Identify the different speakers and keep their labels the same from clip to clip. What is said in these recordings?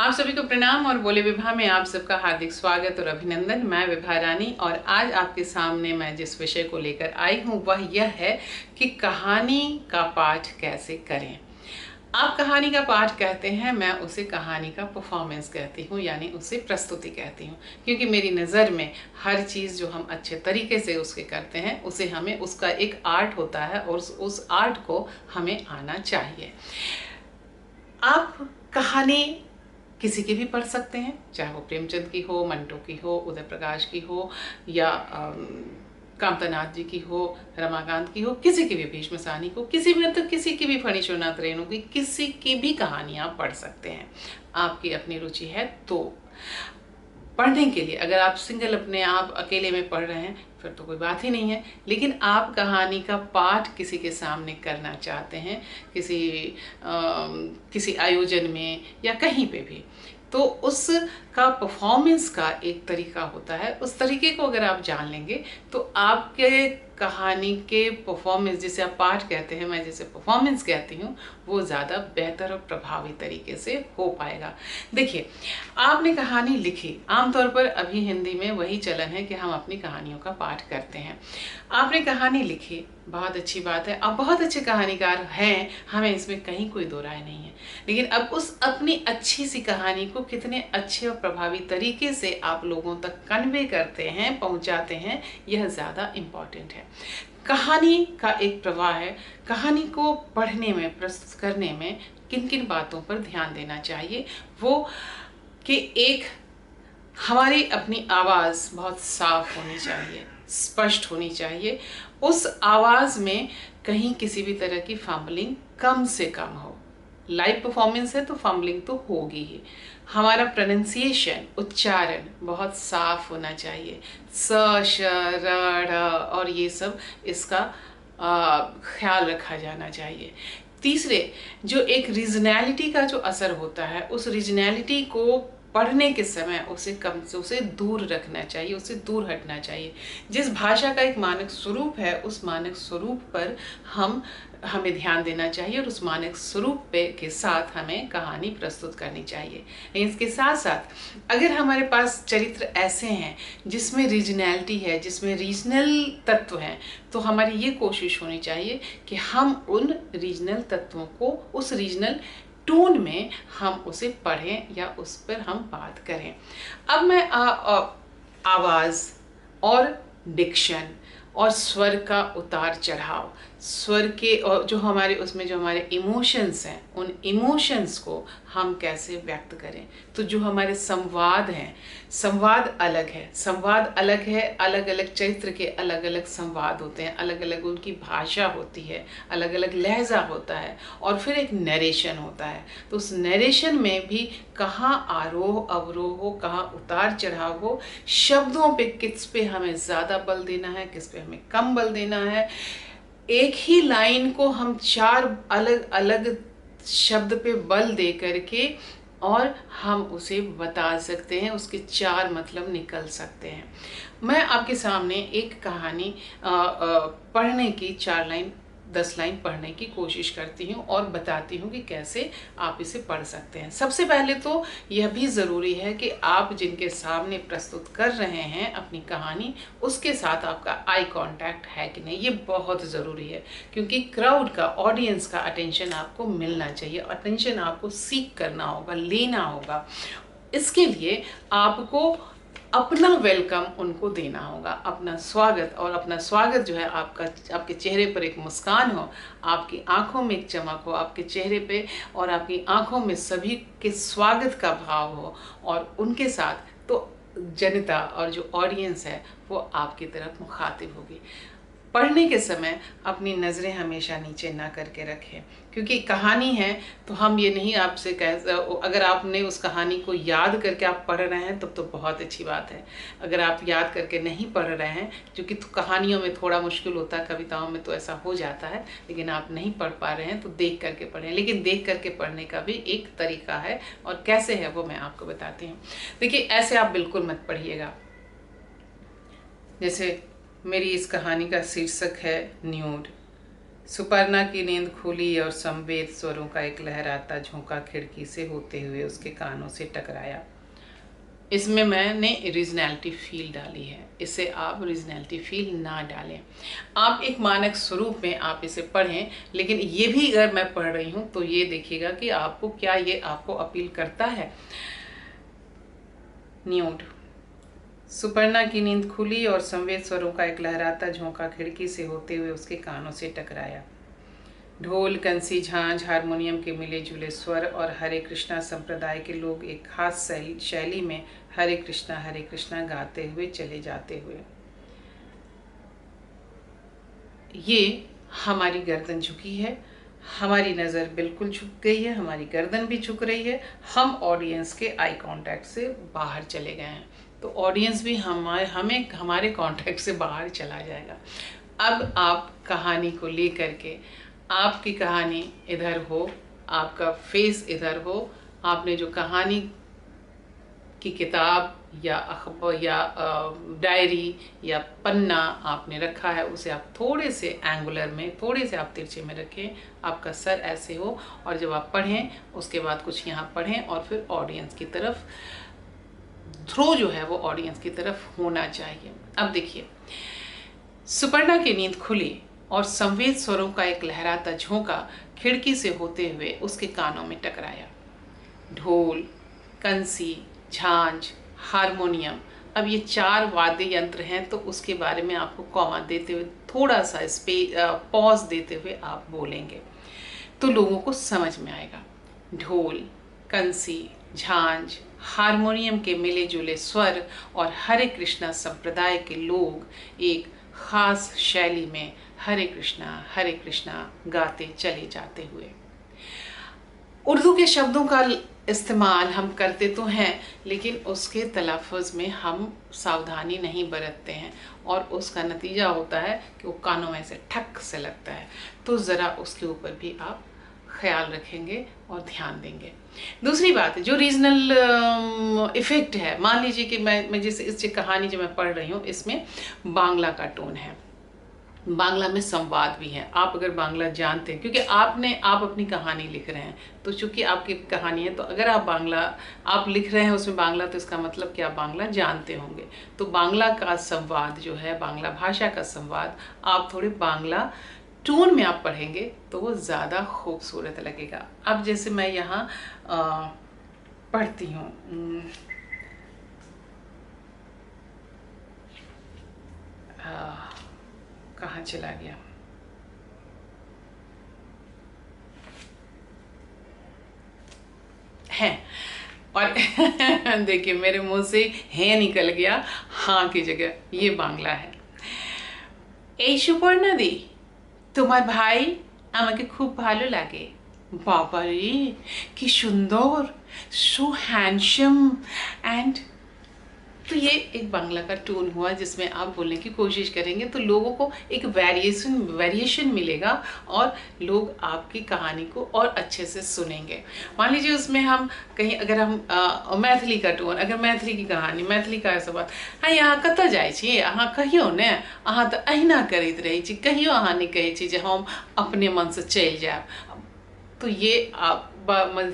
Speaker 1: आप सभी को प्रणाम और बोले विभा में आप सबका हार्दिक स्वागत और अभिनंदन। मैं विभा रानी और आज आपके सामने मैं जिस विषय को लेकर आई हूँ वह यह है कि कहानी का पाठ कैसे करें। आप कहानी का पाठ कहते हैं, मैं उसे कहानी का परफॉर्मेंस कहती हूँ, यानी उसे प्रस्तुति कहती हूँ। क्योंकि मेरी नज़र में हर चीज़ जो हम अच्छे तरीके से उसके करते हैं उसे हमें उसका एक आर्ट होता है और उस आर्ट को हमें आना चाहिए। आप कहानी किसी की भी पढ़ सकते हैं, चाहे वो प्रेमचंद की हो, मंटो की हो, उदय प्रकाश की हो या कामतानाथ जी की हो, रमाकांत की हो, किसी की भी, भीष्म साहनी को, किसी भी मतलब किसी की भी, फणीश्वरनाथ रेणु की, किसी की भी कहानी आप पढ़ सकते हैं। आपकी अपनी रुचि है तो पढ़ने के लिए, अगर आप सिंगल अपने आप अकेले में पढ़ रहे हैं फिर तो कोई बात ही नहीं है। लेकिन आप कहानी का पाठ किसी के सामने करना चाहते हैं, किसी आयोजन में या कहीं पे भी, तो उसका परफॉर्मेंस का एक तरीका होता है। उस तरीके को अगर आप जान लेंगे तो आपके कहानी के परफॉर्मेंस, जिसे आप पाठ कहते हैं, मैं जिसे परफॉर्मेंस कहती हूँ, वो ज़्यादा बेहतर और प्रभावी तरीके से हो पाएगा। देखिए, आपने कहानी लिखी, आमतौर पर अभी हिंदी में वही चलन है कि हम अपनी कहानियों का पाठ करते हैं। आपने कहानी लिखी, बहुत अच्छी बात है, आप बहुत अच्छे कहानीकार हैं, हमें इसमें कहीं कोई दो राय नहीं है। लेकिन अब उस अपनी अच्छी सी कहानी को कितने अच्छे और प्रभावी तरीके से आप लोगों तक कन्वे करते हैं, पहुंचाते हैं, यह ज़्यादा इम्पॉर्टेंट है। कहानी का एक प्रवाह है। कहानी को पढ़ने में, प्रस्तुत करने में किन किन बातों पर ध्यान देना चाहिए, वो कि एक, हमारी अपनी आवाज़ बहुत साफ होनी चाहिए, स्पष्ट होनी चाहिए। उस आवाज़ में कहीं किसी भी तरह की फंबलिंग कम से कम हो। लाइव परफॉर्मेंस है तो फंबलिंग तो होगी ही। हमारा प्रोनाउंसिएशन, उच्चारण बहुत साफ होना चाहिए। स, श, र, ढ़ और ये सब इसका ख्याल रखा जाना चाहिए। तीसरे, जो एक रीजनैलिटी का जो असर होता है, उस रीजनैलिटी को पढ़ने के समय उसे कम से उसे दूर रखना चाहिए, उससे दूर हटना चाहिए। जिस भाषा का एक मानक स्वरूप है, उस मानक स्वरूप पर हमें ध्यान देना चाहिए और उस मानक स्वरूप पे के साथ हमें कहानी प्रस्तुत करनी चाहिए। लेकिन इसके साथ साथ अगर हमारे पास चरित्र ऐसे हैं जिसमें रीजनैलिटी है, जिसमें रीजनल तत्व हैं, तो हमारी ये कोशिश होनी चाहिए कि हम उन रीजनल तत्वों को उस रीजनल टोन में हम उसे पढ़ें या उस पर हम बात करें। अब मैं आवाज़ और डिक्शन और स्वर का उतार चढ़ाव, स्वर के और जो हमारे उसमें जो हमारे इमोशंस हैं, उन इमोशंस को हम कैसे व्यक्त करें। तो जो हमारे संवाद हैं, संवाद अलग है, संवाद अलग है, अलग अलग चरित्र के अलग अलग संवाद होते हैं, अलग अलग उनकी भाषा होती है, अलग अलग लहजा होता है, और फिर एक नरेशन होता है। तो उस नरेशन में भी कहाँ आरोह अवरोह हो, कहाँ उतार चढ़ाव हो, शब्दों पे किस पे हमें ज़्यादा बल देना है, किस पे हमें कम बल देना है। एक ही लाइन को हम चार अलग अलग शब्द पे बल दे करके और हम उसे बता सकते हैं, उसके चार मतलब निकल सकते हैं। मैं आपके सामने एक कहानी पढ़ने की 4 लाइन 10 लाइन पढ़ने की कोशिश करती हूँ और बताती हूँ कि कैसे आप इसे पढ़ सकते हैं। सबसे पहले तो यह भी ज़रूरी है कि आप जिनके सामने प्रस्तुत कर रहे हैं अपनी कहानी, उसके साथ आपका आई कांटेक्ट है कि नहीं, ये बहुत ज़रूरी है। क्योंकि क्राउड का, ऑडियंस का अटेंशन आपको मिलना चाहिए, अटेंशन आपको सीख करना होगा, लेना होगा। इसके लिए आपको अपना वेलकम उनको देना होगा, अपना स्वागत। और अपना स्वागत जो है आपके चेहरे पर एक मुस्कान हो, आपकी आंखों में एक चमक हो, आपके चेहरे पे और आपकी आंखों में सभी के स्वागत का भाव हो, और उनके साथ तो जनता और जो ऑडियंस है वो आपकी तरफ मुखातिब होगी। पढ़ने के समय अपनी नज़रें हमेशा नीचे ना करके रखें, क्योंकि कहानी है तो हम ये नहीं आपसे अगर आपने उस कहानी को याद करके आप पढ़ रहे हैं तब तो बहुत अच्छी बात है। अगर आप याद करके नहीं पढ़ रहे हैं, क्योंकि तो कहानियों में थोड़ा मुश्किल होता है, कविताओं में तो ऐसा हो जाता है, लेकिन आप नहीं पढ़ पा रहे हैं तो देख करके पढ़ें। लेकिन देख करके पढ़ने का भी एक तरीका है, और कैसे है वो मैं आपको बताती हूँ। देखिए, ऐसे आप बिल्कुल मत पढ़िएगा। जैसे मेरी इस कहानी का शीर्षक है न्यूड। सुपर्णा की नींद खुली और संवेद स्वरों का एक लहराता झोंका खिड़की से होते हुए उसके कानों से टकराया। इसमें मैंने रीजनैलिटी फील डाली है, इसे आप रीजनैलिटी फील ना डालें। आप एक मानक स्वरूप में आप इसे पढ़ें, लेकिन ये भी अगर मैं पढ़ रही हूँ तो ये देखिएगा कि आपको क्या ये आपको अपील करता है। न्यूड। सुपर्णा की नींद खुली और संवेद स्वरों का एक लहराता झोंका खिड़की से होते हुए उसके कानों से टकराया। ढोल, कंसी, झांझ, हारमोनियम के मिले जुले स्वर और हरे कृष्णा संप्रदाय के लोग एक खास शैली में हरे कृष्णा गाते हुए चले जाते हुए। ये हमारी गर्दन झुकी है, हमारी नज़र बिल्कुल झुक गई है, हमारी गर्दन भी झुक रही है, हम ऑडियंस के आई कांटेक्ट से बाहर चले गए हैं, तो ऑडियंस भी हमारे कांटेक्ट से बाहर चला जाएगा। अब आप कहानी को लेकर के, आपकी कहानी इधर हो, आपका फेस इधर हो, आपने जो कहानी की किताब या अखबार या डायरी या पन्ना आपने रखा है, उसे आप थोड़े से एंगुलर में, थोड़े से आप तिरछे में रखें, आपका सर ऐसे हो, और जब आप पढ़ें उसके बाद कुछ यहाँ पढ़ें और फिर ऑडियंस की तरफ थ्रो जो है वो ऑडियंस की तरफ होना चाहिए। अब देखिए, सुपर्णा की नींद खुली और संवेद स्वरों का एक लहराता झोंका खिड़की से होते हुए उसके कानों में टकराया। ढोल, कंसी, झांझ, हारमोनियम, अब ये 4 वाद्य यंत्र हैं, तो उसके बारे में आपको कॉमा देते हुए थोड़ा सा पॉज देते हुए आप बोलेंगे तो लोगों को समझ में आएगा। ढोल, कंसी, झांझ, हारमोनियम के मिले जुले स्वर और हरे कृष्णा संप्रदाय के लोग एक खास शैली में हरे कृष्णा गाते चले जाते हुए। उर्दू के शब्दों का इस्तेमाल हम करते तो हैं, लेकिन उसके तलफ़ुज़ में हम सावधानी नहीं बरतते हैं और उसका नतीजा होता है कि वो कानों में से ठक से लगता है। तो ज़रा उसके ऊपर भी आप ख्याल रखेंगे और ध्यान देंगे। दूसरी बात है, जो रीजनल इफ़ेक्ट है, मान लीजिए कि मैं जैसे इस कहानी जो मैं पढ़ रही हूँ, इसमें बांग्ला का टोन है, बांग्ला में संवाद भी है। आप अगर बांग्ला जानते हैं, क्योंकि आप अपनी कहानी लिख रहे हैं, तो चूंकि आपकी कहानी है, तो अगर आप बांग्ला आप लिख रहे हैं उसमें बांग्ला, तो इसका मतलब कि आप बांग्ला जानते होंगे। तो बांग्ला का संवाद जो है, बांग्ला भाषा का संवाद, आप थोड़े बांग्ला टोन में आप पढ़ेंगे तो वो ज़्यादा खूबसूरत लगेगा। अब जैसे मैं यहाँ पढ़ती हूँ, कहाँ चला गया, है, और देखिए मेरे मुंह से है निकल गया, हाँ की जगह ये बांग्ला है। এই সুপর্ণাদি, তোমার ভাই আমাকে খুব ভালো লাগে। বাবারে কি সুন্দর, সো हैंडसम एंड। तो ये एक बांग्ला का टोन हुआ जिसमें आप बोलने की कोशिश करेंगे, तो लोगों को एक वेरिएशन मिलेगा और लोग आपकी कहानी को और अच्छे से सुनेंगे। मान लीजिए उसमें हम कहीं, अगर हम मैथिली का टोन, अगर मैथिली की कहानी, मैथिली का ऐसा बात, हाँ यहाँ कतऽ जाइ छी, अहाँ कहियो ने, अहाँ तऽ अहिना करैत रहै छी, कहियो अहाँ नहि कहै छी जे हम अपने मन से चलि जाएब। तो ये आप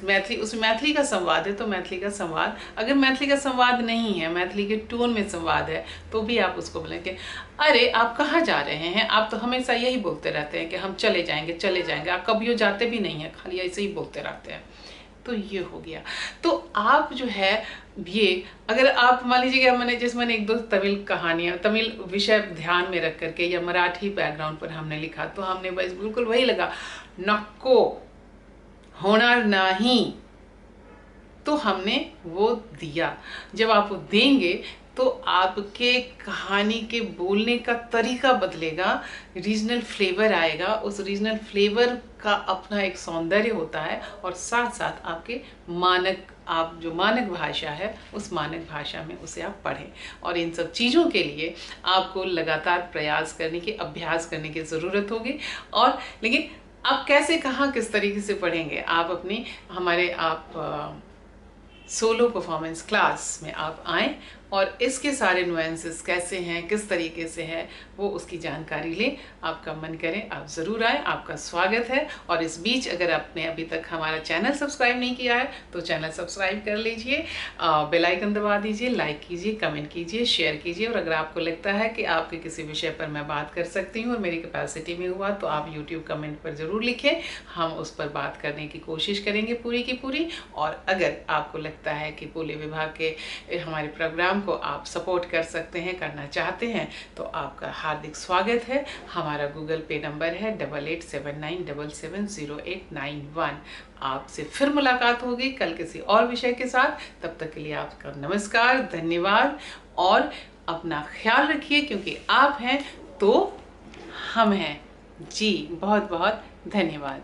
Speaker 1: मैथिली, उस मैथिली का संवाद है, तो मैथिली का संवाद, अगर मैथिली का संवाद नहीं है, मैथिली के टोन में संवाद है, तो भी आप उसको बोलेंगे, अरे आप कहाँ जा रहे हैं, आप तो हमेशा यही बोलते रहते हैं कि हम चले जाएंगे, आप कभी जाते भी नहीं हैं, खाली ऐसे ही बोलते रहते हैं। तो ये हो गया। तो आप जो है ये, अगर आप मान लीजिए कि मैंने 1-2 तमिल कहानियाँ, तमिल विषय ध्यान में रख करके या मराठी बैकग्राउंड पर हमने लिखा, तो हमने बस बिल्कुल वही लगा, नक्को होणार नहीं, तो हमने वो दिया। जब आप वो देंगे तो आपके कहानी के बोलने का तरीका बदलेगा, रीजनल फ्लेवर आएगा, उस रीजनल फ्लेवर का अपना एक सौंदर्य होता है, और साथ साथ आपके आप जो मानक भाषा है, उस मानक भाषा में उसे आप पढ़ें। और इन सब चीज़ों के लिए आपको लगातार प्रयास करने की, अभ्यास करने की ज़रूरत होगी। और लेकिन आप कैसे, कहाँ, किस तरीके से पढ़ेंगे, आप अपनी सोलो परफॉर्मेंस क्लास में आप आएँ और इसके सारे नुएंसेस कैसे हैं, किस तरीके से है, वो उसकी जानकारी लें। आपका मन करे आप ज़रूर आएँ, आपका स्वागत है। और इस बीच अगर आपने अभी तक हमारा चैनल सब्सक्राइब नहीं किया है तो चैनल सब्सक्राइब कर लीजिए, बेल आइकन दबा दीजिए, लाइक कीजिए, कमेंट कीजिए, शेयर कीजिए। और अगर आपको लगता है कि आपके किसी विषय पर मैं बात कर सकती हूँ और मेरी कैपेसिटी में हुआ तो आप यूट्यूब कमेंट पर ज़रूर लिखें, हम उस पर बात करने की कोशिश करेंगे पूरी की पूरी। और अगर आपको लगता है कि पोलियो विभाग के हमारे प्रोग्राम को आप सपोर्ट कर सकते हैं, करना चाहते हैं, तो आपका हार्दिक स्वागत है। हमारा गूगल पे नंबर है 8879770891। आपसे फिर मुलाकात होगी कल किसी और विषय के साथ। तब तक के लिए आपका नमस्कार, धन्यवाद और अपना ख्याल रखिए, क्योंकि आप हैं तो हम हैं। जी बहुत बहुत धन्यवाद।